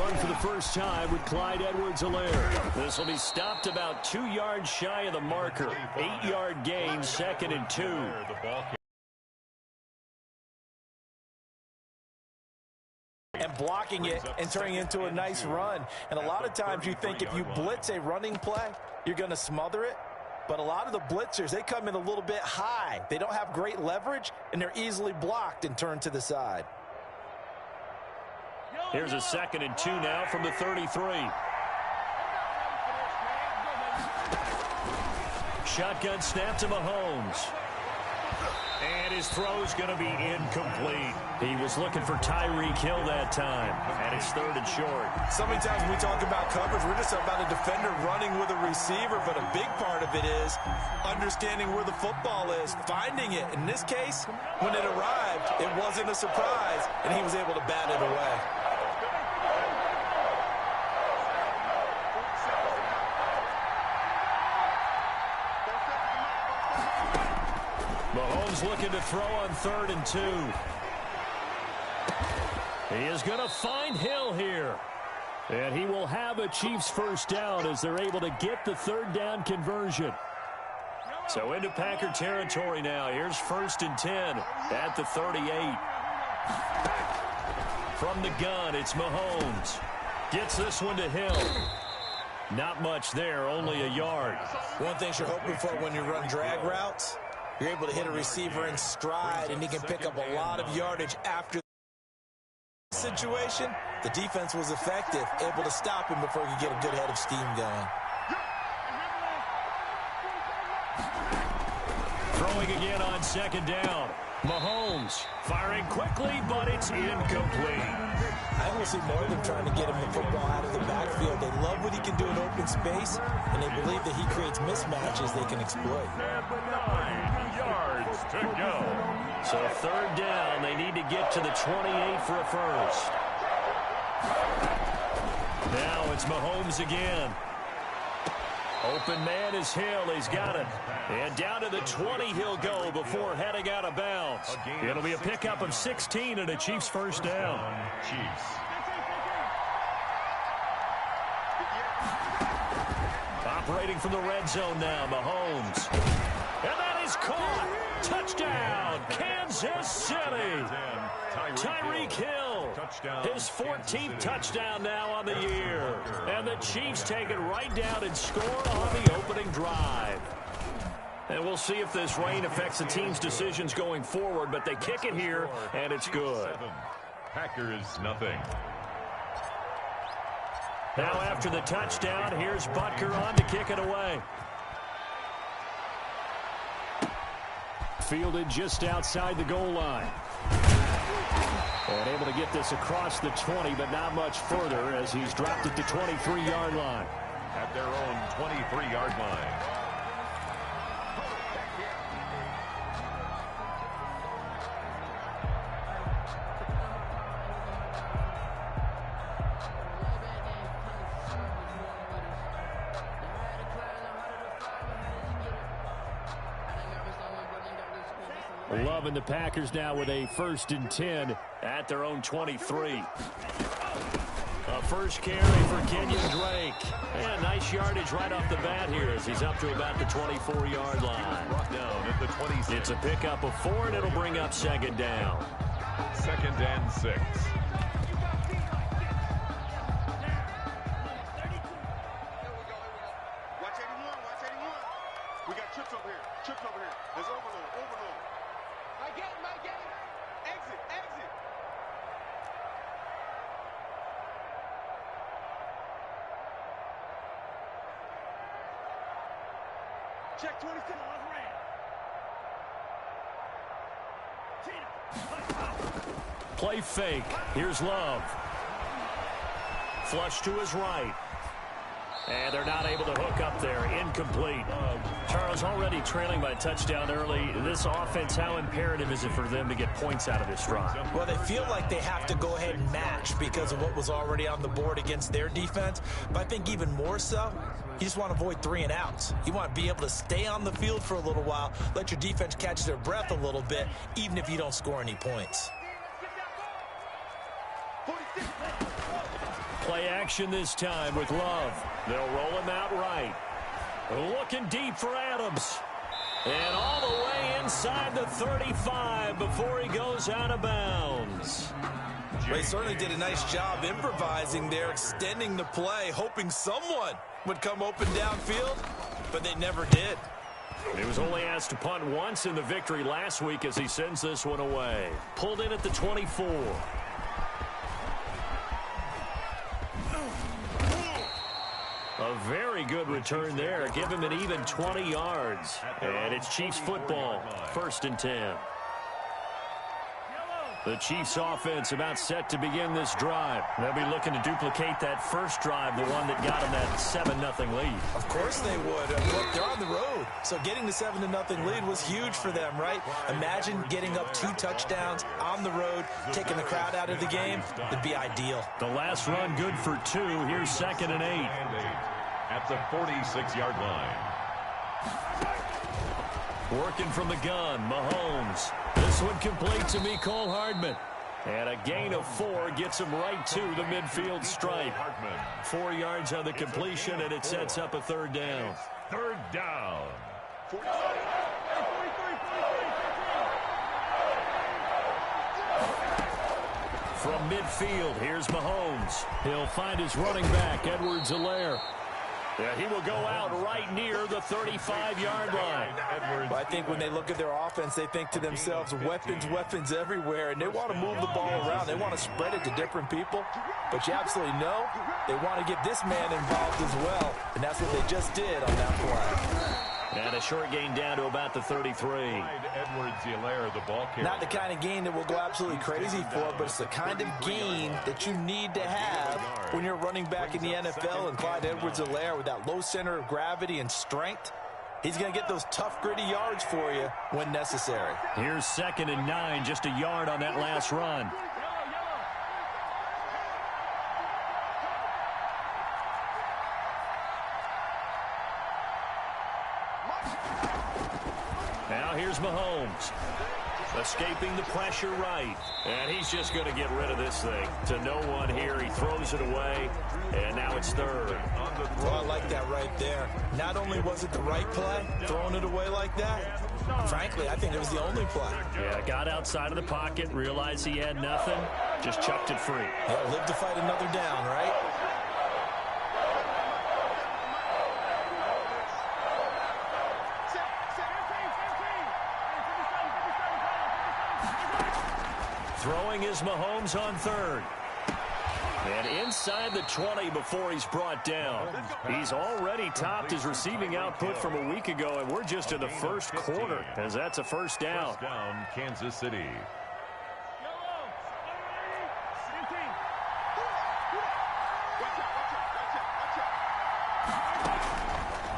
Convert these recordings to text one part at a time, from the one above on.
run for the first time with Clyde Edwards-Helaire. This will be stopped about 2 yards shy of the marker. 8-yard gain, 2nd and 2. And blocking it and turning it into a nice run. And a lot of times you think if you blitz a running play, you're going to smother it. But a lot of the blitzers, they come in a little bit high. They don't have great leverage, and they're easily blocked and turned to the side. Here's a 2nd and 2 now from the 33. Shotgun snap to Mahomes. And his throw's going to be incomplete. He was looking for Tyreek Hill that time, and it's 3rd and short. So many times when we talk about coverage, we're just about a defender running with a receiver, but a big part of it is understanding where the football is, finding it. In this case, when it arrived, it wasn't a surprise, and he was able to bat it away. Mahomes looking to throw on 3rd and 2. He is going to find Hill here. And he will have a Chiefs first down as they're able to get the 3rd down conversion. So into Packer territory now. Here's 1st and 10 at the 38. From the gun, it's Mahomes. Gets this one to Hill. Not much there, only a yard. One thing you're hoping for when you run drag routes, you're able to hit a receiver in stride, and he can pick up a lot of yardage after the situation. The defense was effective, able to stop him before he could get a good head of steam going. Throwing again on 2nd down. Mahomes firing quickly, but it's incomplete. I will see more of them trying to get him the football out of the backfield. They love what he can do in open space, and they believe that he creates mismatches they can exploit. 9 yards to go. So 3rd down, they need to get to the 28 for a first. Now it's Mahomes again. Open man is Hill. He's got it. And down to the 20 he'll go before heading out of bounds. It'll be a pickup of 16 and a Chiefs first down. Chiefs. Operating from the red zone now, Mahomes. And that is caught. Touchdown, Kansas City. Tyreek Hill, his 14th touchdown now on the year. And the Chiefs take it right down and score on the opening drive. And we'll see if this rain affects the team's decisions going forward, but they kick it here, and it's good. Packers nothing. Now after the touchdown, here's Butker on to kick it away. Fielded just outside the goal line. And able to get this across the 20, but not much further as he's dropped it to 23-yard line. At their own 23-yard line. Loving the Packers now with a 1st and 10 at their own 23. A first carry for Kenyon Drake. And nice yardage right off the bat here as he's up to about the 24-yard line. Brought down at the 26. It's a pickup of 4, and it'll bring up 2nd down. 2nd and 6. Check 27. Play fake. Here's Love. Flush to his right. And they're not able to hook up there. Incomplete. Charles, already trailing by a touchdown early. This offense, how imperative is it for them to get points out of this drive? Well, they feel like they have to go ahead and match because of what was already on the board against their defense. But I think even more so, you just want to avoid 3 and outs. You want to be able to stay on the field for a little while, let your defense catch their breath a little bit, even if you don't score any points. Play action this time with Love. They'll roll him out right. Looking deep for Adams. And all the way inside the 35 before he goes out of bounds. They certainly did a nice job improvising there, extending the play, hoping someone would come open downfield, but they never did. He was only asked to punt once in the victory last week as he sends this one away. Pulled in at the 24. A very good return there. Give him an even 20 yards. And it's Chiefs football. 1st and 10. The Chiefs offense about set to begin this drive. They'll be looking to duplicate that first drive, the one that got them that 7-0 lead. Of course they would. Look, they're on the road. So getting the 7-0 lead was huge for them, right? Imagine getting up 2 touchdowns on the road, taking the crowd out of the game. It'd be ideal. The last run good for 2. Here's 2nd and 8. At the 46-yard line. Working from the gun, Mahomes. This one complete to Mecole Hardman. And a gain of 4 gets him right to the midfield stripe. 4 yards on the completion, and it sets up a 3rd down. 3rd down. From midfield, here's Mahomes. He'll find his running back, Edwards-Helaire. Yeah, he will go out right near the 35-yard line. Well, I think when they look at their offense, they think to themselves, weapons everywhere, and they want to move the ball around. They want to spread it to different people. But you absolutely know they want to get this man involved as well, and that's what they just did on that play. And a short gain down to about the 33. Edwards-Helaire, the ball carrier. Not the kind of gain that we'll go absolutely crazy for, but it's the kind of gain that you need to have when you're running back in the NFL. And Clyde Edwards-Helaire, with that low center of gravity and strength, he's going to get those tough, gritty yards for you when necessary. Here's 2nd and 9, just a yard on that last run. Now here's Mahomes. Escaping the pressure right. And he's just going to get rid of this thing. To no one here. He throws it away. And now it's 3rd. Well, I like that right there. Not only was it the right play, throwing it away like that, frankly, I think it was the only play. Yeah, got outside of the pocket, realized he had nothing, just chucked it free. Yeah, live to fight another down, right? Throwing is Mahomes on 3rd. And inside the 20 before he's brought down. He's already topped his receiving output from a week ago, and we're just in the 1st quarter, as that's a 1st down. 1st down, Kansas City.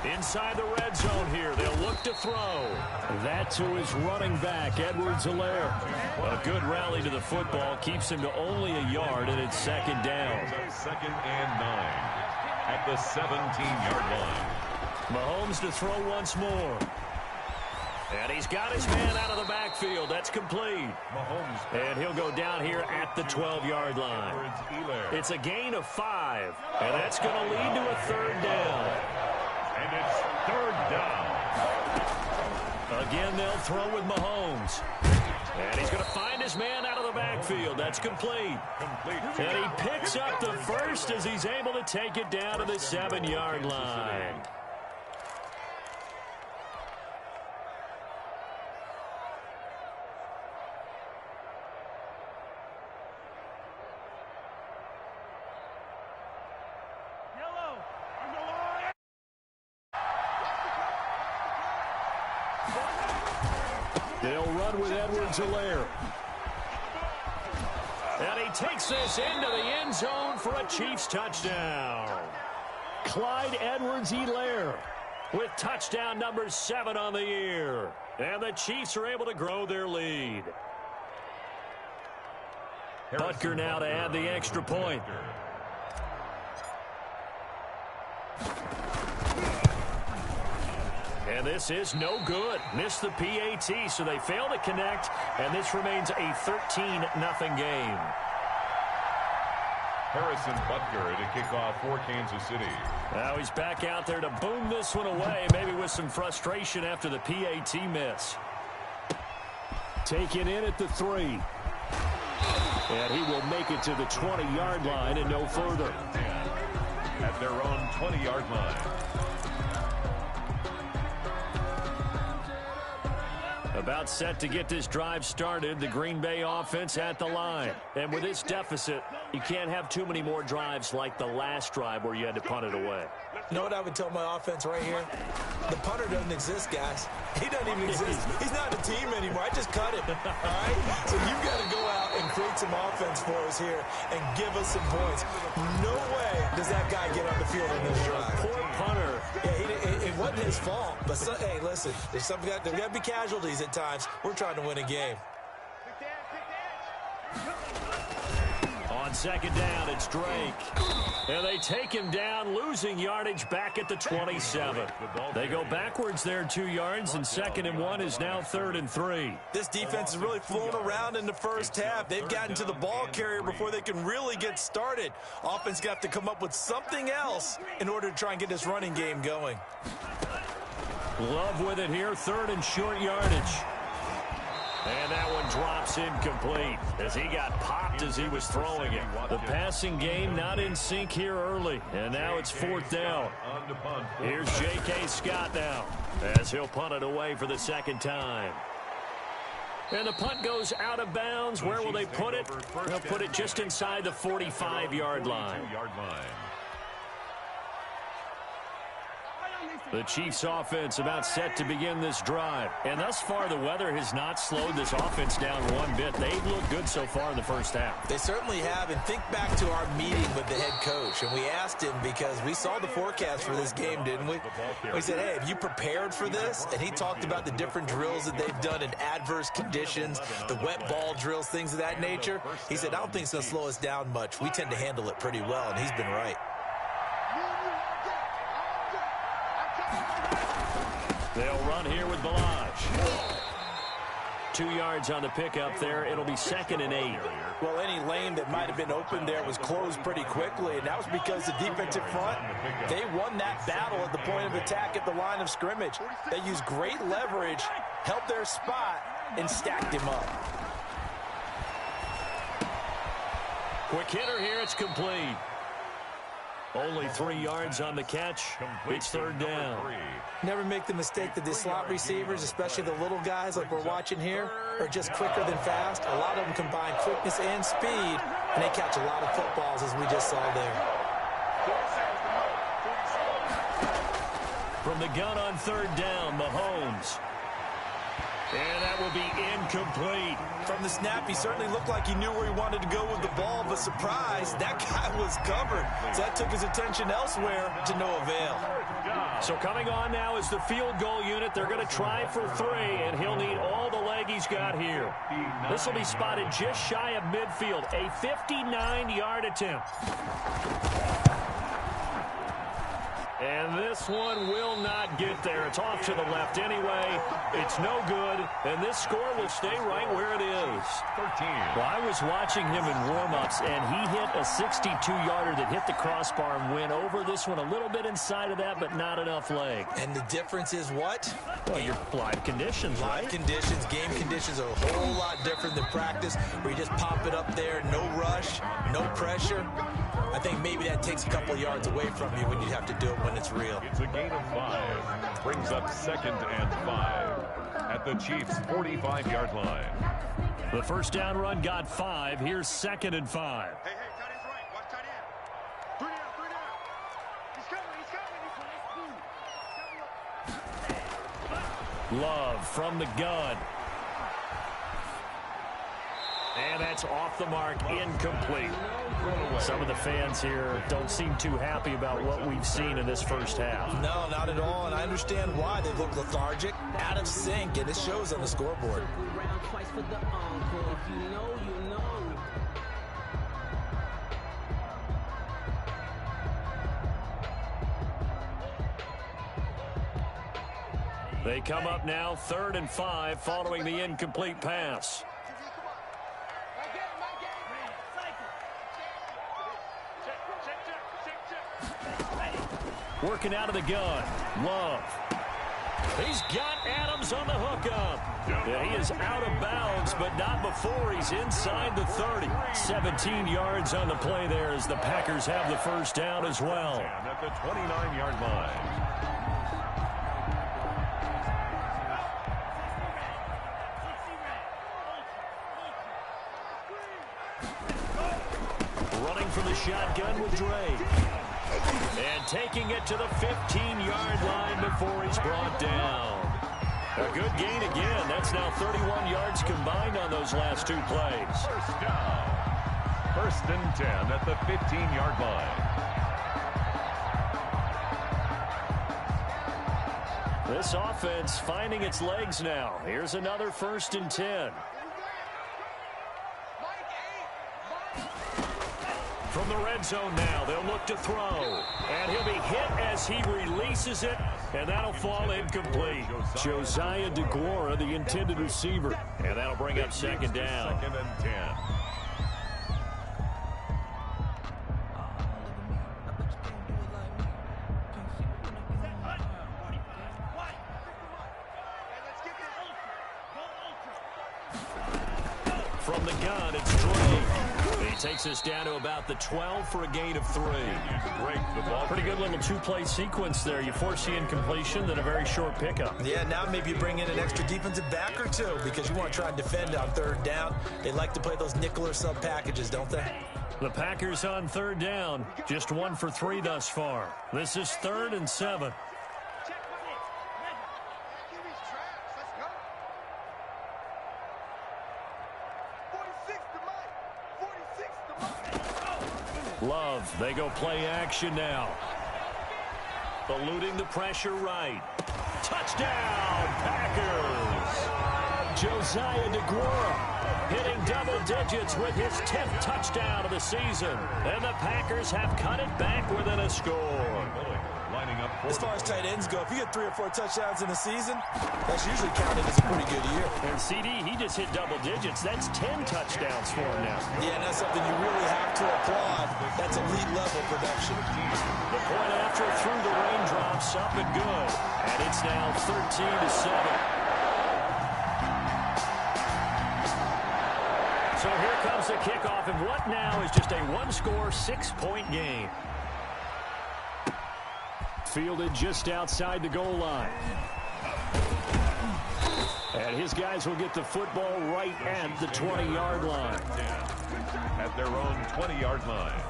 Inside the red zone here, they'll look to throw. That to his running back, Edwards-Helaire. A good rally to the football, keeps him to only a yard, and it's 2nd down. 2nd and 9 at the 17-yard line. Mahomes to throw once more. And he's got his man out of the backfield. That's complete. Mahomes. And he'll go down here at the 12-yard line. It's a gain of 5, and that's going to lead to a 3rd down. And it's 3rd down. Again, they'll throw with Mahomes. And he's going to find his man out of the backfield. That's complete. And he picks up the first as he's able to take it down to the 7-yard line. They'll run with Edwards-Helaire. And he takes this into the end zone for a Chiefs touchdown. Clyde Edwards-Helaire with touchdown number 7 on the year. And the Chiefs are able to grow their lead. Butker now to add the extra point. And this is no good. Missed the PAT, so they fail to connect, and this remains a 13-0 game. Harrison Butker to kick off for Kansas City. Now he's back out there to boom this one away, maybe with some frustration after the PAT miss. Taken in at the 3. And he will make it to the 20-yard line and no further. At their own 20-yard line. About set to get this drive started, the Green Bay offense at the line. And with this deficit, you can't have too many more drives like the last drive where you had to punt it away. You know what I would tell my offense right here? The punter doesn't exist, guys. He doesn't even exist. He's not a team anymore. I just cut him. All right? So you've got to go out and create some offense for us here and give us some points. No way does that guy get on the field in this drive. Poor punter. Yeah, it wasn't his fault. But, hey, listen, there's got to be casualties at times. We're trying to win a game. On second down, it's Drake. And they take him down, losing yardage back at the 27. They go backwards there 2 yards, and 2nd and 1 is now 3rd and 3. This defense is really flown around in the first half. They've gotten to the ball carrier before they can really get started. Offense got to come up with something else in order to try and get this running game going. Love with it here, 3rd and short yardage. And that one drops incomplete as he got popped as he was throwing it. The passing game not in sync here early, and now it's 4th down. Here's J.K. Scott now as he'll punt it away for the 2nd time. And the punt goes out of bounds. Where will they put it? They'll put it just inside the 45-yard line. The Chiefs offense about set to begin this drive. And thus far, the weather has not slowed this offense down one bit. They've looked good so far in the first half. They certainly have. And think back to our meeting with the head coach. And we asked him because we saw the forecast for this game, didn't we? We said, hey, have you prepared for this? And he talked about the different drills that they've done in adverse conditions, the wet ball drills, things of that nature. He said, I don't think it's going to slow us down much. We tend to handle it pretty well, and he's been right. They'll run here with Balaj. 2 yards on the pickup there. It'll be 2nd and 8. Well, any lane that might have been open there was closed pretty quickly, and that was because the defensive front, they won that battle at the point of attack at the line of scrimmage. They used great leverage, held their spot, and stacked him up. Quick hitter here. It's complete. Only 3 yards on the catch. It's 3rd down. Never make the mistake that the slot receivers, especially the little guys like we're watching here, are just quicker than fast. A lot of them combine quickness and speed, and they catch a lot of footballs, as we just saw there. From the gun on 3rd down, Mahomes. And that will be incomplete. From the snap, he certainly looked like he knew where he wanted to go with the ball, but surprise, that guy was covered. So that took his attention elsewhere to no avail. So coming on now is the field goal unit. They're going to try for 3, and he'll need all the leg he's got here. This will be spotted just shy of midfield. A 59-yard attempt. And this one will not get there. It's off to the left anyway. It's no good. And this score will stay right where it is. 13. Well, I was watching him in warm-ups, and he hit a 62-yarder that hit the crossbar and went over. This one a little bit inside of that, but not enough leg. And the difference is what? Well, your live conditions, right? Live conditions, game conditions are a whole lot different than practice, where you just pop it up there, no rush, no pressure. I think maybe that takes a couple of yards away from you when you have to do it when it's real. It's a gain of 5. Brings up 2nd and 5 at the Chiefs' 45-yard line. The first down run got 5. Here's 2nd and 5. Hey, tight end's right. Watch tight end. 3 down. He's coming. Love from the gun. And that's off the mark, incomplete. Some of the fans here don't seem too happy about what we've seen in this first half. No, not at all, and I understand why. They look lethargic, out of sync, and it shows on the scoreboard. They come up now, 3rd and 5, following the incomplete pass. Working out of the gun. Love. He's got Adams on the hookup. And he is out of bounds, but not before he's inside the 30. 17 yards on the play there as the Packers have the first down as well. At the 29-yard line. Running from the shotgun with Drake. And taking it to the 15-yard line before he's brought down. A good gain again. That's now 31 yards combined on those last two plays. First down. First and 10 at the 15-yard line. This offense finding its legs now. Here's another first and 10. From the red zone now, they'll look to throw. And he'll be hit as he releases it, and that'll fall incomplete. Josiah DeGuara, the intended receiver. And that'll bring up second down. Second and 10. From the gun, it's Drake. He takes us down to about the 12 for a gain of 3. Pretty good little two-play sequence there. You force the incompletion, then a very short pickup. Yeah, now maybe you bring in an extra defensive back or two because you want to try and defend on third down. They like to play those nickel or sub packages, don't they? The Packers on third down, just 1 for 3 thus far. This is 3rd and 7. Love, they go play action now. Eluding the pressure right. Touchdown, Packers! Josiah DeGuara hitting double digits with his 10th touchdown of the season. And the Packers have cut it back within a score. As far as tight ends go, if you get 3 or 4 touchdowns in the season, that's usually counted as a pretty good year. And CD, he just hit double digits. That's 10 touchdowns for him now. Yeah, and that's something you really have to applaud. That's elite level production. The point after through the raindrops, up and good. And it's now 13-7. So here comes the kickoff, and what now is just a one-score, 6-point game. Fielded just outside the goal line. And his guys will get the football right at the 20-yard line. At their own 20-yard line.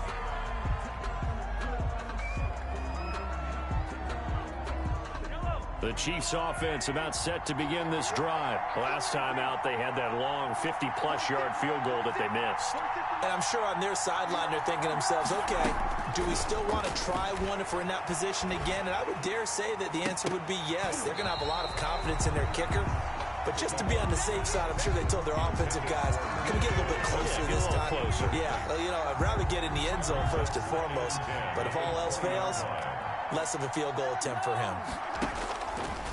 The Chiefs offense about set to begin this drive. Last time out, they had that long 50-plus yard field goal that they missed. And I'm sure on their sideline they're thinking to themselves, okay, do we still want to try one if we're in that position again? And I would dare say that the answer would be yes. They're going to have a lot of confidence in their kicker. But just to be on the safe side, I'm sure they told their offensive guys, can we get a little bit closer this time? Closer. Yeah, you know, I'd rather get in the end zone first and foremost. But if all else fails, less of a field goal attempt for him.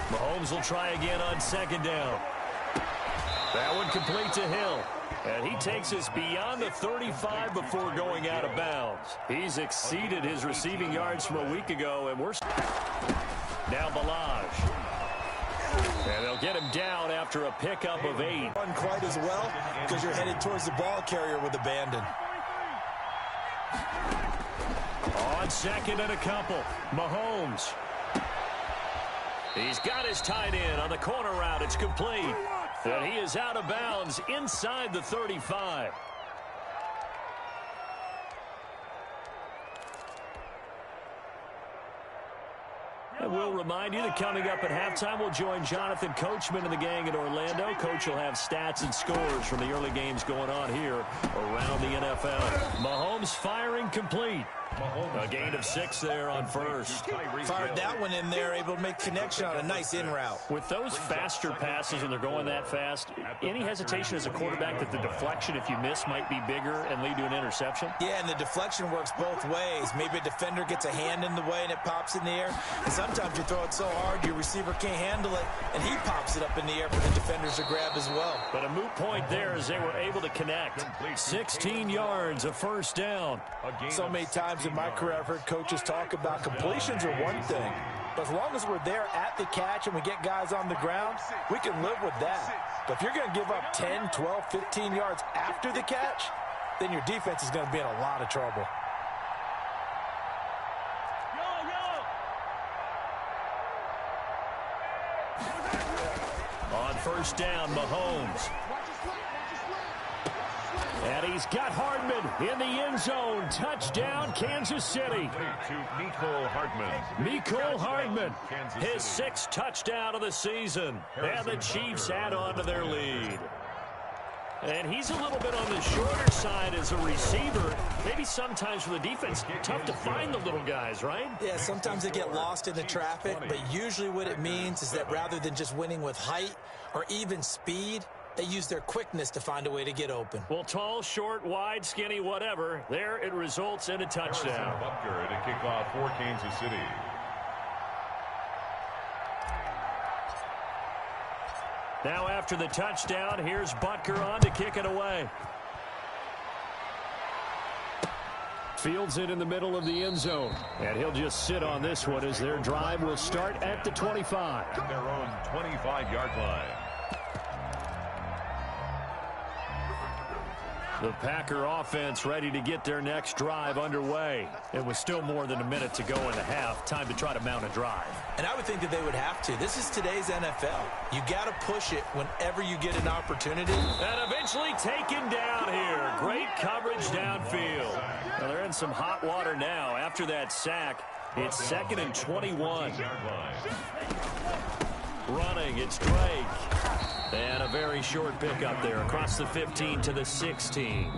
Mahomes will try again on second down. That one complete to Hill. And he takes us beyond the 35 before going out of bounds. He's exceeded his receiving yards from a week ago, and we're now Balaj. And they'll get him down after a pickup of 8. Not quite as well because you're headed towards the ball carrier with abandon. On second and a couple, Mahomes. He's got his tight end on the corner route. It's complete. And he is out of bounds inside the 35. And we'll remind you that coming up at halftime, we'll join Jonathan Coachman and the gang in Orlando. Coach will have stats and scores from the early games going on here around the NFL. Mahomes firing complete. A gain of 6 there on first. Fired that one in there, able to make connection on a nice in route. With those faster passes and they're going that fast, any hesitation as a quarterback that the deflection, if you miss, might be bigger and lead to an interception? Yeah, and the deflection works both ways. Maybe a defender gets a hand in the way and it pops in the air. And sometimes you throw it so hard your receiver can't handle it, and he pops it up in the air for the defenders to grab as well. But a moot point there as they were able to connect. 16 yards, a first down. So many times in my career, I've heard coaches talk about completions are one thing. But as long as we're there at the catch and we get guys on the ground, we can live with that. But if you're going to give up 10, 12, 15 yards after the catch, then your defense is going to be in a lot of trouble. On first down, Mahomes. And he's got Hardman in the end zone. Touchdown, Kansas City. To Mecole Hardman. Mecole Hardman, his 6th touchdown of the season. And the Chiefs add on to their lead. And he's a little bit on the shorter side as a receiver. Maybe sometimes for the defense, tough to find the little guys, right? Yeah, sometimes they get lost in the traffic, but usually what it means is that rather than just winning with height or even speed, they use their quickness to find a way to get open. Well, tall, short, wide, skinny, whatever, there it results in a touchdown. Butker to kick off for Kansas City. Now after the touchdown, here's Butker on to kick it away. Fields it in the middle of the end zone. And he'll just sit on this one as their drive will start at the 25. At their own 25-yard line. The Packer offense ready to get their next drive underway. It was still more than a minute to go in the half. Time to try to mount a drive. And I would think that they would have to. This is today's NFL. You got to push it whenever you get an opportunity. And eventually taken down here. Great coverage downfield. Well, they're in some hot water now. After that sack, it's 2nd and 21. Running, it's Drake. And a very short pickup there across the 15 to the 16.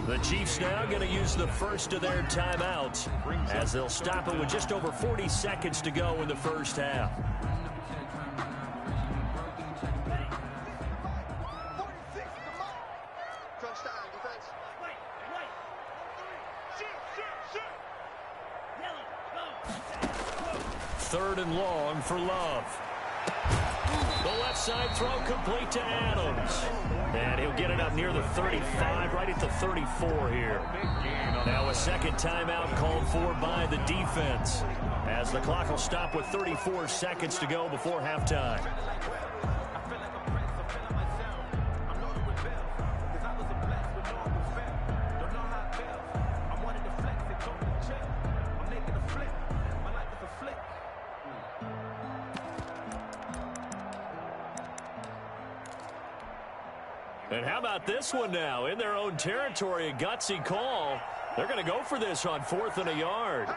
The Chiefs now going to use the first of their timeouts as they'll stop it with just over 40 seconds to go in the first half. Third and long for Love. The left side throw complete to Adams. And he'll get it up near the 35, right at the 34 here. Now a second timeout called for by the defense, as the clock will stop with 34 seconds to go before halftime. And how about this one now? In their own territory, a gutsy call. They're going to go for this on 4th and a yard.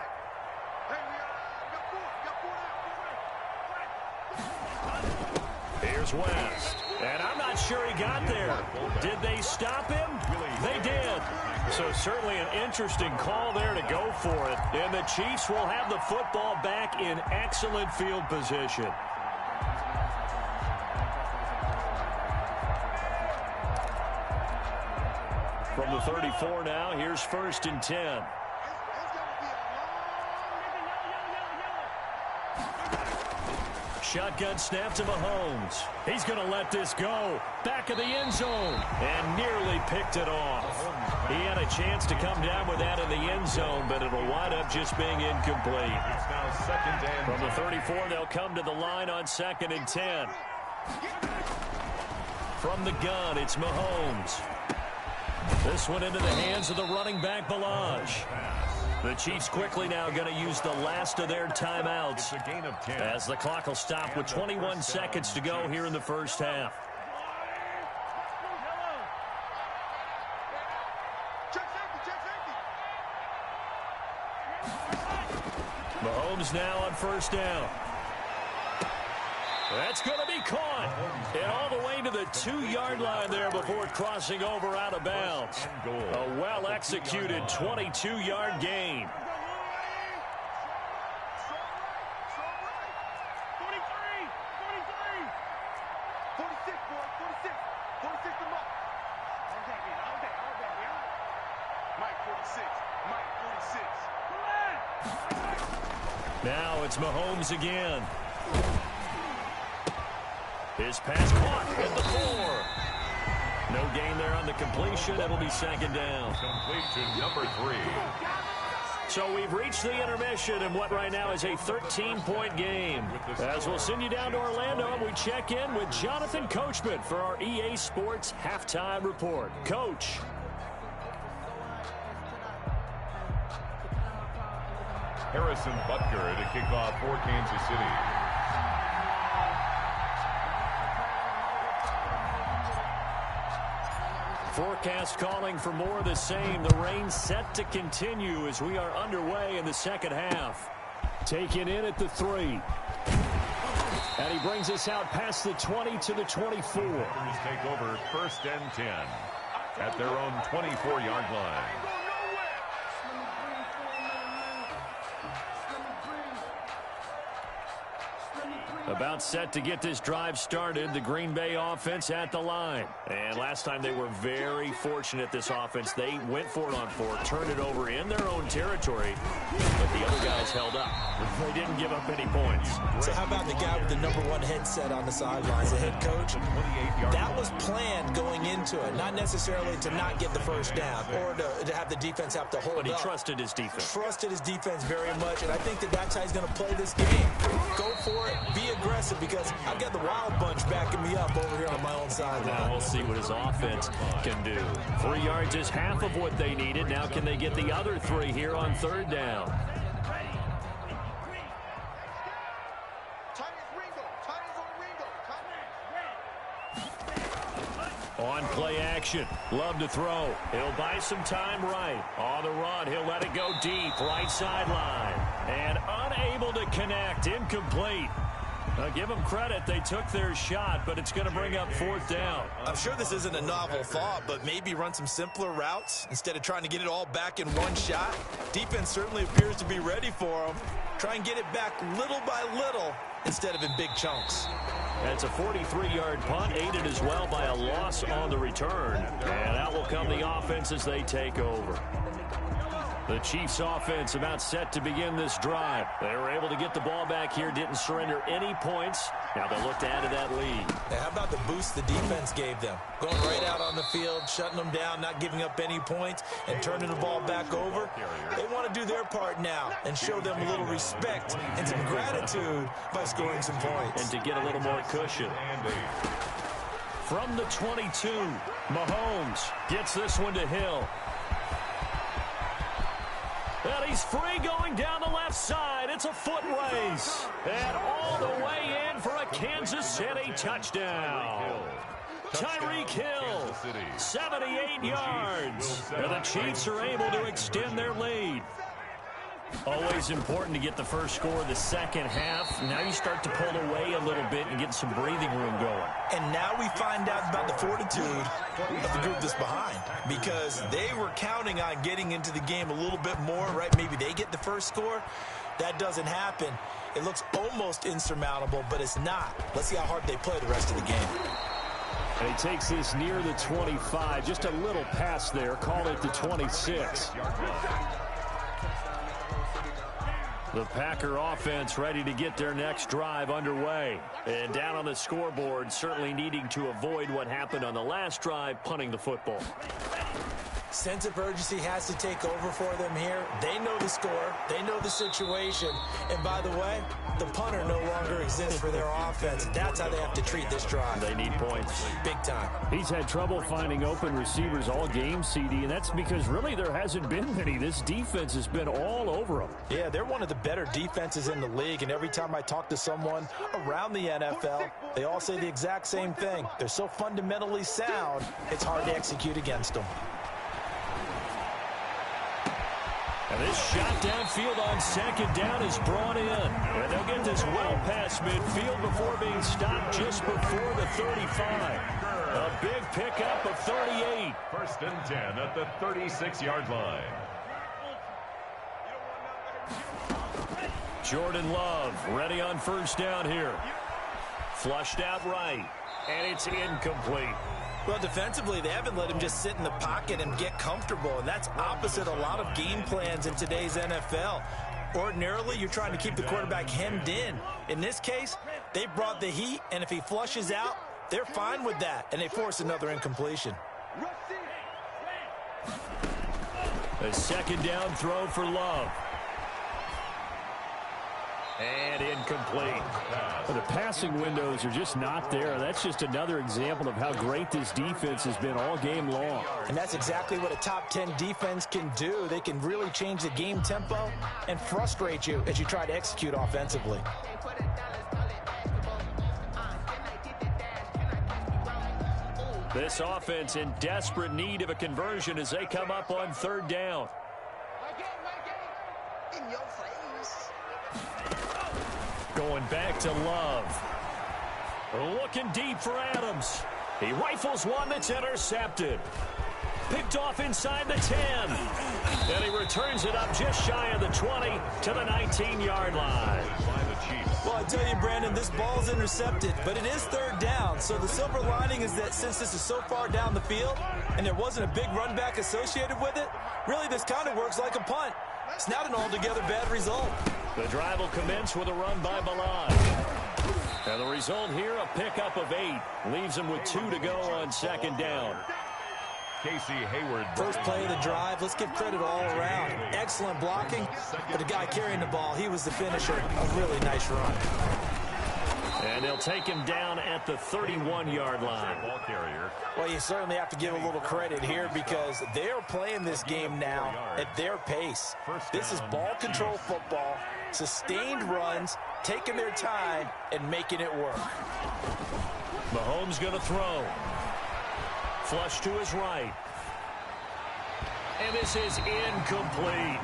Here's West. And I'm not sure he got there. Did they stop him? They did. So certainly an interesting call there to go for it. And the Chiefs will have the football back in excellent field position. From the 34 now, here's 1st and 10. Shotgun snap to Mahomes. He's going to let this go. Back of the end zone. And nearly picked it off. He had a chance to come down with that in the end zone, but it'll wind up just being incomplete. It's now 2nd and From the 34, they'll come to the line on 2nd and 10. From the gun, it's Mahomes. This one into the hands of the running back, Balaj. The Chiefs quickly now going to use the last of their timeouts as the clock will stop with 21 seconds to go here in the first half. Mahomes now on first down. That's going to be caught. And all the way to the 2-yard line there before crossing over out of bounds. A well-executed 22-yard gain. Now it's Mahomes again. His pass caught at the 4. No gain there on the completion. It'll be 2nd down. complete to number 3. So we've reached the intermission in what right now is a 13-point game. As we'll send you down to Orlando, and we check in with Jonathan Coachman for our EA Sports Halftime Report. Coach. Harrison Butker to kick off for Kansas City. Forecast calling for more of the same. The rain set to continue as we are underway in the second half. Taken in at the 3. And he brings us out past the 20 to the 24. Take over 1st and 10 at their own 24-yard line. About set to get this drive started. The Green Bay offense at the line. And last time they were very fortunate, this offense. They went for it on 4, turned it over in their own territory, but the other guys held up. They didn't give up any points. So how about the guy with the #1 headset on the sidelines, the head coach? That was planned going into it, not necessarily to not get the first down or to have the defense have to hold up. But he trusted his defense. Trusted his defense very much, and I think that's how he's going to play this game. Go for it, be aggressive, because I've got the Wild Bunch backing me up over here on my own sideline. Now we'll see what his offense can do. 3 yards is half of what they needed. Now can they get the other 3 here on 3rd down? On play action. Love to throw. He'll buy some time right. On the run, he'll let it go deep. Right sideline. And unable to connect. Incomplete. Give them credit. They took their shot, but it's going to bring up 4th down. I'm sure this isn't a novel thought, but maybe run some simpler routes instead of trying to get it all back in one shot. Defense certainly appears to be ready for them. Try and get it back little by little instead of in big chunks. That's a 43-yard punt, aided as well by a loss on the return. And out will come the offense as they take over. The Chiefs offense about set to begin this drive. They were able to get the ball back here, didn't surrender any points. Now they'll look to add to that lead. How about the boost the defense gave them? Going right out on the field, shutting them down, not giving up any points, and turning the ball back over. They want to do their part now and show them a little respect and some gratitude by scoring some points. And to get a little more cushion. From the 22, Mahomes gets this one to Hill. And he's free going down the left side. It's a foot race. And all the way in for a Kansas City touchdown. Tyreek Hill, 78 yards. And the Chiefs are able to extend their lead. Always important to get the first score of the second half. Now you start to pull away a little bit and get some breathing room going. And now we find out about the fortitude of the group that's behind, because they were counting on getting into the game a little bit more, right? Maybe they get the first score. That doesn't happen. It looks almost insurmountable, but it's not. Let's see how hard they play the rest of the game. And he takes this near the 25, just a little pass there. Call it the 26. The Packer offense ready to get their next drive underway. And down on the scoreboard, certainly needing to avoid what happened on the last drive, punting the football. Sense of urgency has to take over for them here. They know the score. They know the situation. And by the way, the punter no longer exists for their offense. That's how they have to treat this drive. They need points. Big time. He's had trouble finding open receivers all game, CD, and that's because really there hasn't been many. This defense has been all over them. Yeah, they're one of the better defenses in the league, and every time I talk to someone around the NFL, they all say the exact same thing. They're so fundamentally sound, it's hard to execute against them. And this shot downfield on second down is brought in. And they'll get this well past midfield before being stopped just before the 35. A big pickup of 38. 1st and 10 at the 36-yard line. Jordan Love ready on 1st down here. Flushed out right. And it's incomplete. Well, defensively, they haven't let him just sit in the pocket and get comfortable, and that's opposite a lot of game plans in today's NFL. Ordinarily, you're trying to keep the quarterback hemmed in. In this case, they brought the heat, and if he flushes out, they're fine with that, and they force another incompletion. A second down throw for Love. And incomplete. Well, the passing windows are just not there. That's just another example of how great this defense has been all game long. And that's exactly what a top 10 defense can do. They can really change the game tempo and frustrate you as you try to execute offensively. This offense in desperate need of a conversion as they come up on third down. Going back to Love. Looking deep for Adams. He rifles one that's intercepted. Picked off inside the 10. And he returns it up just shy of the 20 to the 19-yard line. Well, I tell you, Brandon, this ball's intercepted, but it is third down. So the silver lining is that since this is so far down the field and there wasn't a big run back associated with it, really this kind of works like a punt. It's not an altogether bad result. The drive will commence with a run by Milan. And the result here, a pickup of 8. Leaves him with 2 to go on second down. Casey Hayward. First play of the drive. Let's give credit all around. Excellent blocking, but the guy carrying the ball, he was the finisher. A really nice run. And they'll take him down at the 31-yard line. Ball carrier. Well, you certainly have to give a little credit here because they're playing this game now at their pace. This is ball control football, sustained runs, taking their time, and making it work. Mahomes going to throw. Flush to his right. And this is incomplete.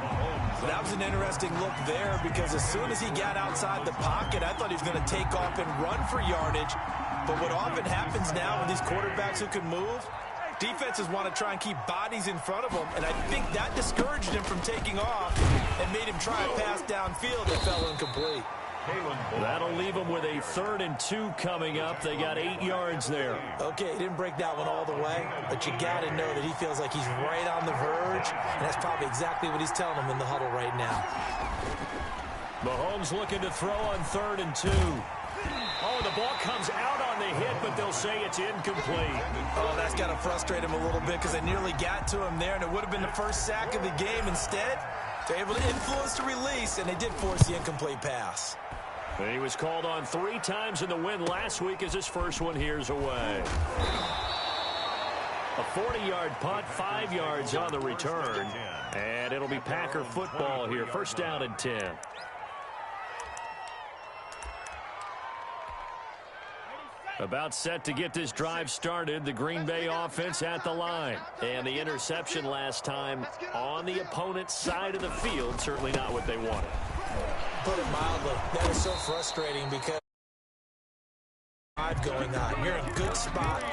That was an interesting look there because as soon as he got outside the pocket, I thought he was going to take off and run for yardage. But what often happens now with these quarterbacks who can move, defenses want to try and keep bodies in front of them, and I think that discouraged him from taking off and made him try a pass downfield that fell incomplete. That'll leave them with a 3rd and 2 coming up. They got 8 yards there. Okay, he didn't break that one all the way, but you got to know that he feels like he's right on the verge, and that's probably exactly what he's telling them in the huddle right now. Mahomes looking to throw on 3rd and 2. Oh, the ball comes out on the hit, but they'll say it's incomplete. Oh, that's got to frustrate him a little bit because they nearly got to him there, and it would have been the first sack of the game. Instead, they're able to influence the release, and they did force the incomplete pass. He was called on 3 times in the win last week as his first one here's away. A 40-yard punt, 5 yards on the return. And it'll be Packer football here. First down and 10. About set to get this drive started. The Green Bay offense at the line. And the interception last time on the opponent's side of the field. Certainly not what they wanted. Put it mildly, that is so frustrating because going on. You're in a good spot.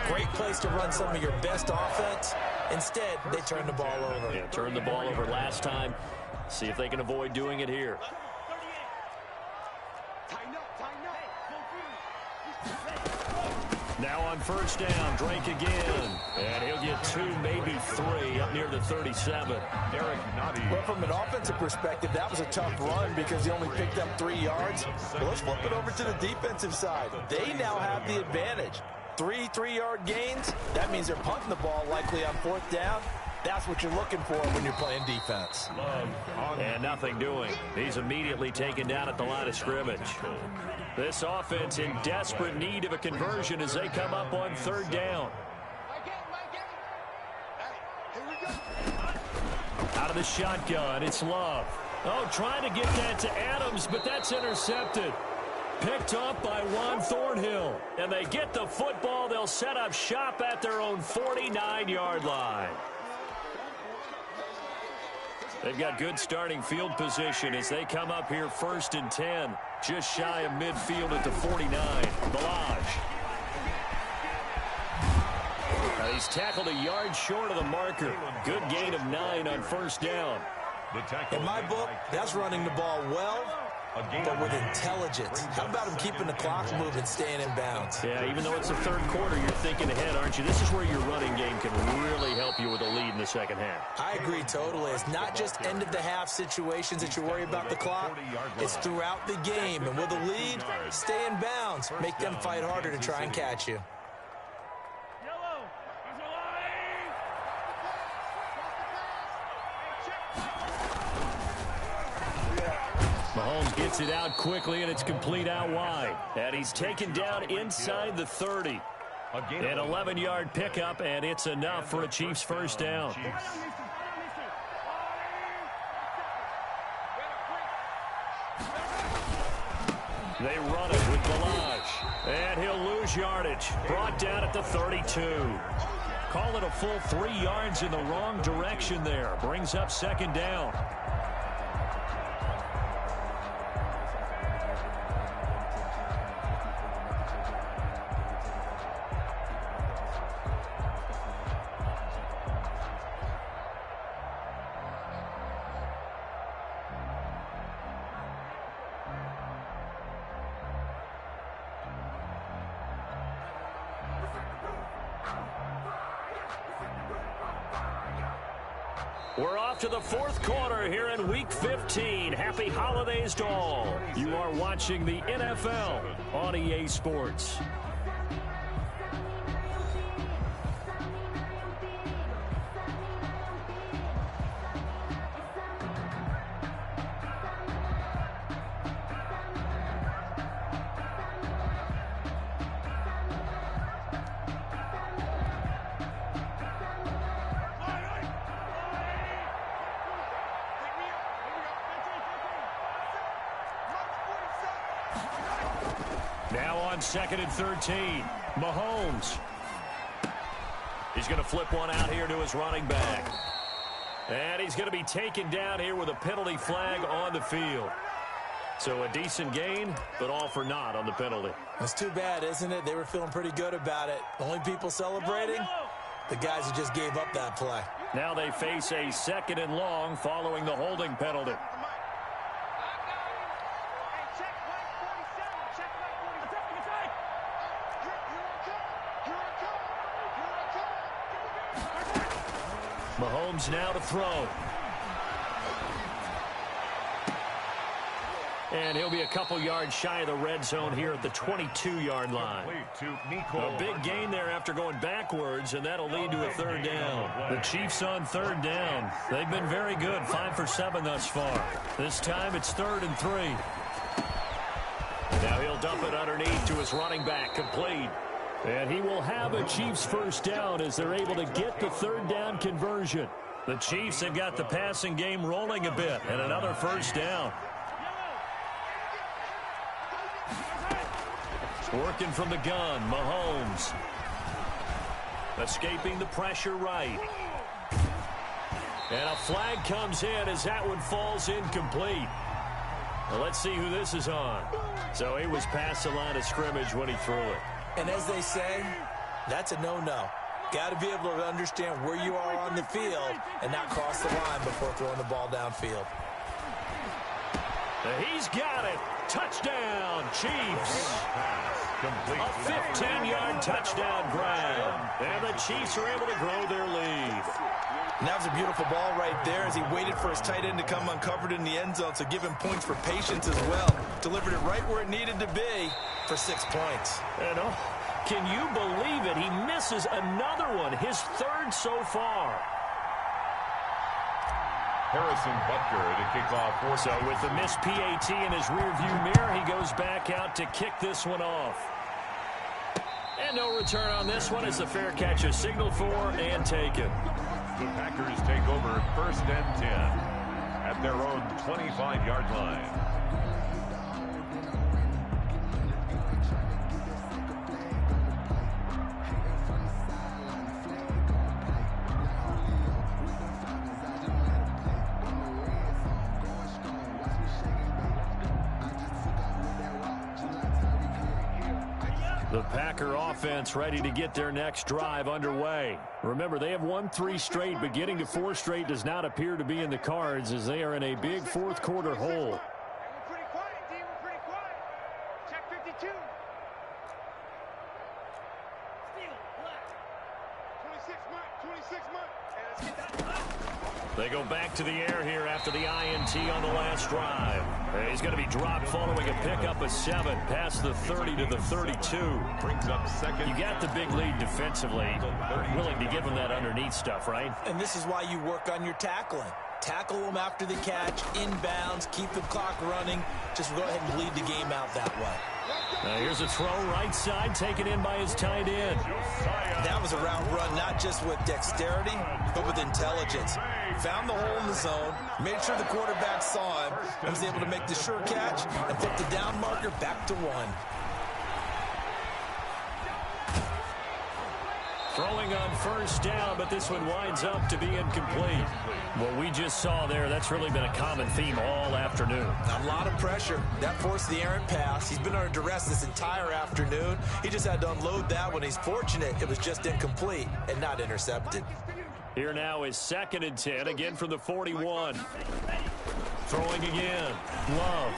Great place to run some of your best offense. Instead, they turn the ball over. Yeah, turned the ball over last time. See if they can avoid doing it here. Now on first down, Drake again. And he'll get 2, maybe 3 up near the 37. Eric Notty. Well, from an offensive perspective, that was a tough run because he only picked up 3 yards. Well, let's flip it over to the defensive side. They now have the advantage. 3 3-yard gains. That means they're punting the ball likely on 4th down. That's what you're looking for when you're playing defense. And nothing doing. He's immediately taken down at the line of scrimmage. This offense in desperate need of a conversion as they come up on 3rd down. Out of the shotgun, it's Love. Oh, trying to get that to Adams, but that's intercepted. Picked up by Juan Thornhill. And they get the football. They'll set up shop at their own 49-yard line. They've got good starting field position as they come up here 1st and 10. Just shy of midfield at the 49. Balaj. He's tackled a yard short of the marker. Good gain of 9 on 1st down. In my book, that's running the ball well, but with intelligence. How about him keeping the clock moving, staying in bounds? Yeah, even though it's the 3rd quarter, you're thinking ahead, aren't you? This is where your running game can really help you with a lead in the 2nd half. I agree totally. It's not just end-of-the-half situations that you worry about the clock. It's throughout the game. And with a lead, stay in bounds. Make them fight harder to try and catch you. Mahomes gets it out quickly, and it's complete out wide. And he's taken down inside the 30. An 11-yard pickup, and it's enough for a Chiefs first down. They run it with Balaj, and he'll lose yardage. Brought down at the 32. Call it a full 3 yards in the wrong direction there. Brings up second down. We're off to the fourth quarter here in Week 15. Happy holidays to all. You are watching the NFL on EA Sports. Now on 2nd and 13, Mahomes. He's going to flip one out here to his running back. And he's going to be taken down here with a penalty flag on the field. So a decent gain, but all for naught on the penalty. That's too bad, isn't it? They were feeling pretty good about it. The only people celebrating, the guys who just gave up that play. Now they face a 2nd and long following the holding penalty. Mahomes now to throw. And he'll be a couple yards shy of the red zone here at the 22-yard line. A big gain there after going backwards, and that'll lead to a third down. The Chiefs on third down. They've been very good, 5 for 7 thus far. This time it's 3rd and 3. Now he'll dump it underneath to his running back, complete. And he will have a Chiefs first down as they're able to get the third down conversion. The Chiefs have got the passing game rolling a bit, and another first down. Working from the gun, Mahomes. Escaping the pressure right. And a flag comes in as that one falls incomplete. Well, let's see who this is on. So he was past the line of scrimmage when he threw it. And as they say, that's a no-no. Got to be able to understand where you are on the field and not cross the line before throwing the ball downfield. He's got it. Touchdown, Chiefs. A 15-yard touchdown grab. And the Chiefs are able to grow their lead. And that was a beautiful ball right there as he waited for his tight end to come uncovered in the end zone, so give him points for patience as well. Delivered it right where it needed to be for 6 points. And can you believe it? He misses another one, his 3rd so far. Harrison Butker to kick off. So with the missed PAT in his rearview mirror, he goes back out to kick this one off. And no return on this one as the fair catch is signaled for and taken. The Packers take over 1st and 10 at their own 25-yard line. The Packer offense ready to get their next drive underway. Remember, they have won 3 straight, but getting to 4 straight does not appear to be in the cards as they are in a big fourth quarter hole. We're pretty quiet, D. We're pretty quiet. Check 52. Steal, black. 26 months. Hey, let's get that. They go back to the air here after the INT on the last drive. He's going to be dropped following a pickup of 7 past the 30 to the 32. Brings up 2nd. You got the big lead defensively. Willing to give him that underneath stuff, right? And this is why you work on your tackling. Tackle them after the catch, inbounds, keep the clock running. Just go ahead and bleed the game out that way. Now here's a throw right side, taken in by his tight end. That was a route run, not just with dexterity, but with intelligence. Found the hole in the zone, made sure the quarterback saw him, and was able to make the sure catch and put the down marker back to 1. Throwing on first down, but this one winds up to be incomplete. What we just saw there, that's really been a common theme all afternoon. A lot of pressure. That forced the errant pass. He's been under duress this entire afternoon. He just had to unload that one. He's fortunate it was just incomplete and not intercepted. Here now is 2nd and 10, again from the 41. Throwing again. Love.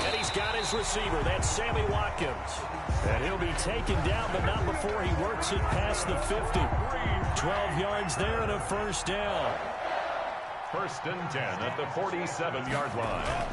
And he's got his receiver. That's Sammy Watkins. And he'll be taken down, but not before he works it past the 50. 12 yards there and a first down. 1st and 10 at the 47-yard line.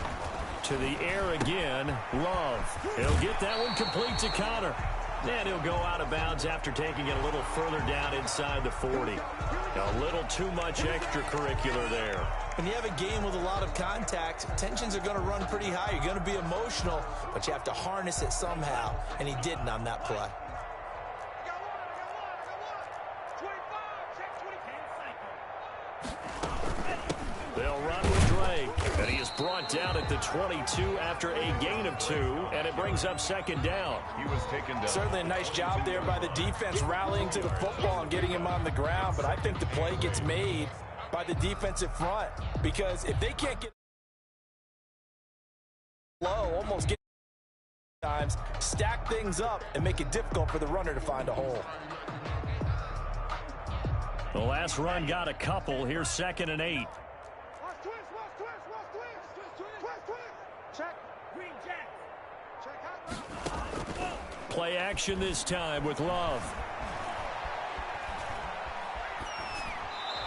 To the air again, Love. He'll get that one complete to Connor. And he'll go out of bounds after taking it a little further down inside the 40. A little too much extracurricular there. When you have a game with a lot of contact, tensions are going to run pretty high. You're going to be emotional, but you have to harness it somehow, and he didn't on that play. They'll run with Drake, and he is brought down at the 22 after a gain of 2, and it brings up 2nd down. He was taken down. Certainly a nice job there by the defense rallying to the football and getting him on the ground, but I think the play gets made by the defensive front, because if they can't get low, almost get times, stack things up and make it difficult for the runner to find a hole. The last run got a couple. Here's 2nd and 8. Play action this time with Love.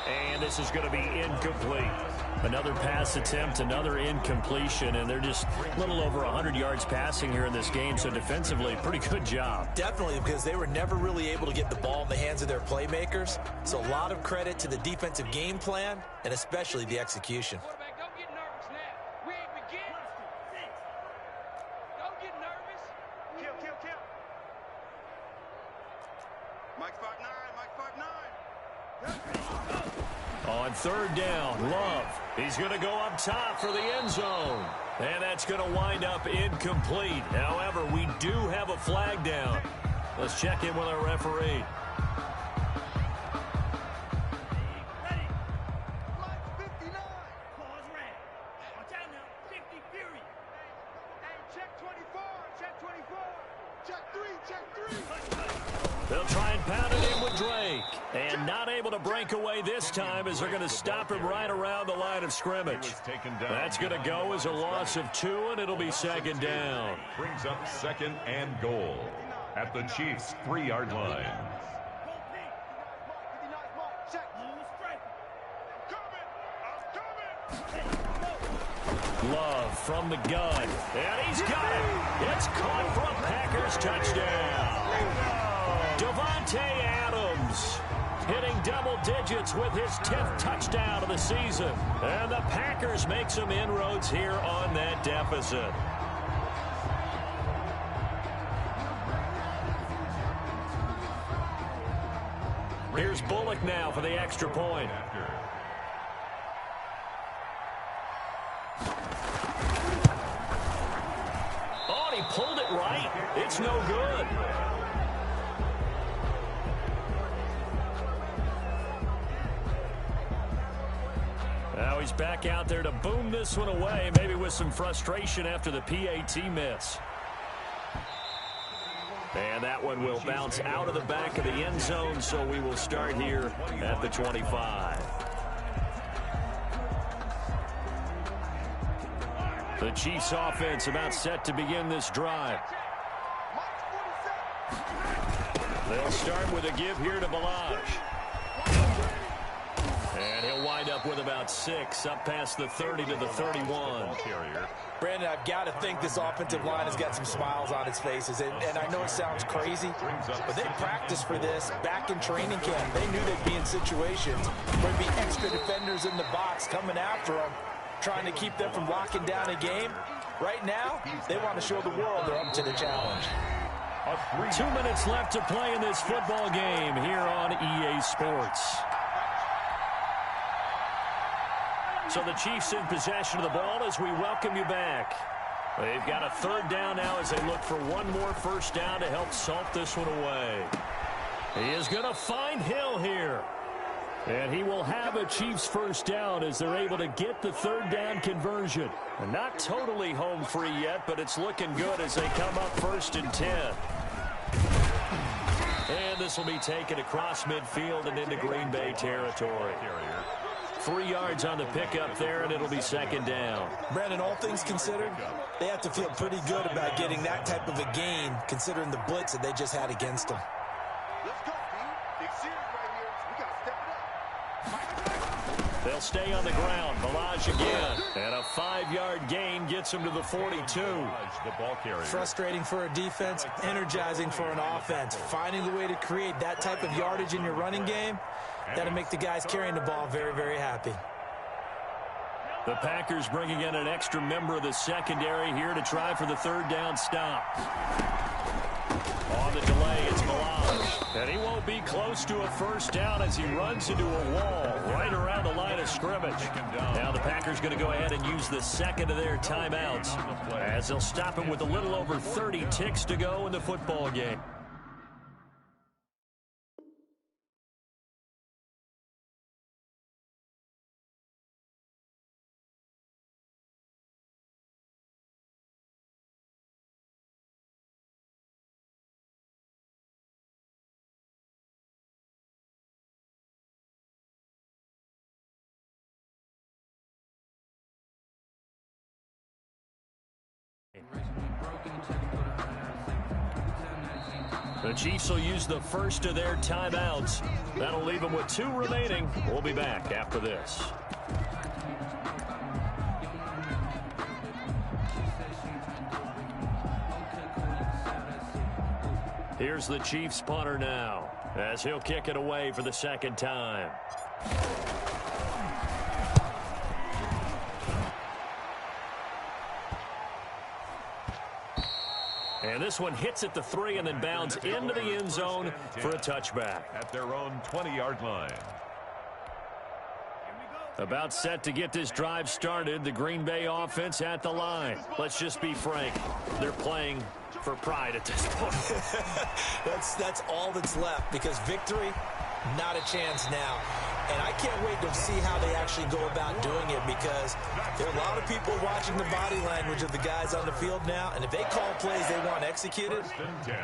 And this is going to be incomplete. Another pass attempt, another incompletion, and they're just a little over 100 yards passing here in this game, so defensively, pretty good job. Definitely, because they were never really able to get the ball in the hands of their playmakers, so a lot of credit to the defensive game plan, and especially the execution. Don't get nervous now. We ain't begin. Don't get nervous. Kill. Mike 5'9", Mike 5'9". On 3rd down, Love. He's going to go up top for the end zone. And that's going to wind up incomplete. However, we do have a flag down. Let's check in with our referee. Ready. Flag 59. Pause red. Watch out now. 50 Fury. Hey, check 24. Check 24. Check 3. They'll try and pound it in with Drake. And not able to break away this time as they're going to stop him right around the line of scrimmage. That's going to go as a loss of 2, and it'll be 2nd down. Brings up 2nd and goal at the Chiefs' 3-yard line. Love from the gun. And he's got it. It's caught for a Packers touchdown. Davante Adams hitting double digits with his 10th touchdown of the season. And the Packers make some inroads here on that deficit. Here's Bullock now for the extra point. Oh, he pulled it right. It's no good. Now he's back out there to boom this one away, maybe with some frustration after the PAT miss. And that one will bounce out of the back of the end zone, so we will start here at the 25. The Chiefs offense about set to begin this drive. They'll start with a give here to Balaj. And he'll wind up with about 6, up past the 30 to the 31. Brandon, I've got to think this offensive line has got some smiles on its faces. And I know it sounds crazy, but they practiced for this back in training camp. They knew they'd be in situations where there'd be extra defenders in the box coming after them, trying to keep them from locking down a game. Right now, they want to show the world they're up to the challenge. 2 minutes left to play in this football game here on EA Sports. So the Chiefs in possession of the ball as we welcome you back. They've got a 3rd down now as they look for one more first down to help salt this one away. He is going to find Hill here. And he will have a Chiefs first down as they're able to get the 3rd down conversion. And not totally home free yet, but it's looking good as they come up 1st and 10. And this will be taken across midfield and into Green Bay territory. 3 yards on the pickup there, and it'll be 2nd down. Brandon, all things considered, they have to feel pretty good about getting that type of a gain, considering the blitz that they just had against them. Let's go, B. Big series right here. We got to step it up. They'll stay on the ground. Balaj again. And a 5-yard gain gets him to the 42. Frustrating for a defense, energizing for an offense. Finding a way to create that type of yardage in your running game, that'll make the guys carrying the ball very, very happy. The Packers bringing in an extra member of the secondary here to try for the 3rd down stop. On the delay, it's Balaj. And he won't be close to a first down as he runs into a wall right around the line of scrimmage. Now the Packers going to go ahead and use the 2nd of their timeouts as they'll stop him with a little over 30 ticks to go in the football game. The Chiefs will use the 1st of their timeouts. That'll leave them with 2 remaining. We'll be back after this. Here's the Chiefs punter now as he'll kick it away for the 2nd time. And this one hits at the 3 and then bounds into the end zone for a touchback. At their own 20-yard line. About set to get this drive started. The Green Bay offense at the line. Let's just be frank. They're playing for pride at this point. That's all that's left, because victory, not a chance now. And I can't wait to see how they actually go about doing it, because there are a lot of people watching the body language of the guys on the field now, and if they call plays they want executed,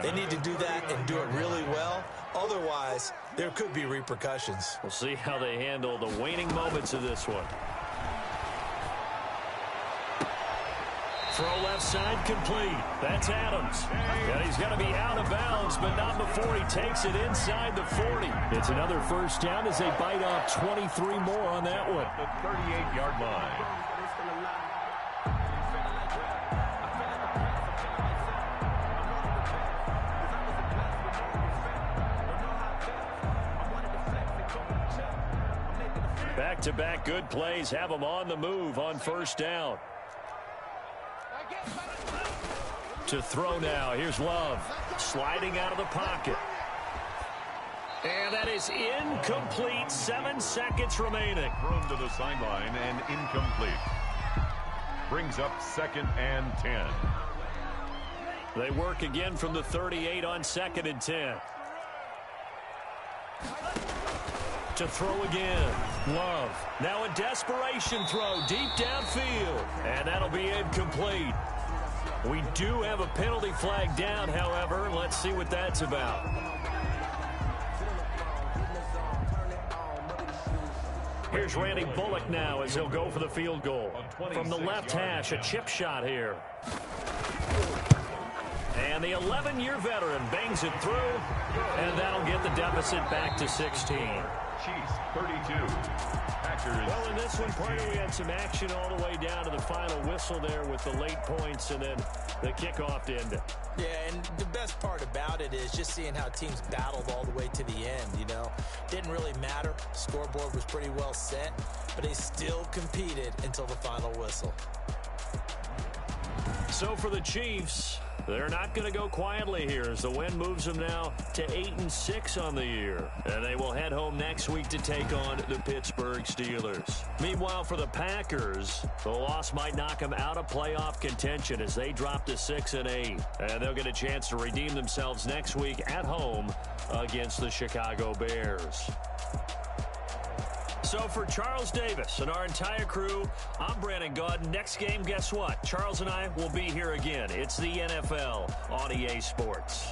they need to do that and do it really well. Otherwise, there could be repercussions. We'll see how they handle the waning moments of this one. Throw left side complete. That's Adams. And he's going to be out of bounds, but not before he takes it inside the 40. It's another first down as they bite off 23 more on that one. The 38-yard line. Back-to-back good plays have them on the move on first down. To throw now. Here's Love. Sliding out of the pocket. And that is incomplete. 7 seconds remaining. Thrown to the sideline and incomplete. Brings up 2nd and 10. They work again from the 38 on 2nd and 10. To throw again. Love. Now a desperation throw deep downfield. And that'll be incomplete. We do have a penalty flag down, however. Let's see what that's about. Here's Randy Bullock now as he'll go for the field goal. From the left hash, a chip shot here. And the 11-year veteran bangs it through, and that'll get the deficit back to 16. Chiefs 32. Packers. Well, in this one, Parker, we had some action all the way down to the final whistle there with the late points and then the kickoff to end it. Yeah, and the best part about it is just seeing how teams battled all the way to the end, you know. Didn't really matter. Scoreboard was pretty well set, but they still competed until the final whistle. So for the Chiefs, they're not going to go quietly here as the win moves them now to 8-6 on the year. And they will head home next week to take on the Pittsburgh Steelers. Meanwhile, for the Packers, the loss might knock them out of playoff contention as they drop to 6-8. And they'll get a chance to redeem themselves next week at home against the Chicago Bears. So for Charles Davis and our entire crew, I'm Brandon Gaudin. Next game, guess what? Charles and I will be here again. It's the NFL on EA Sports.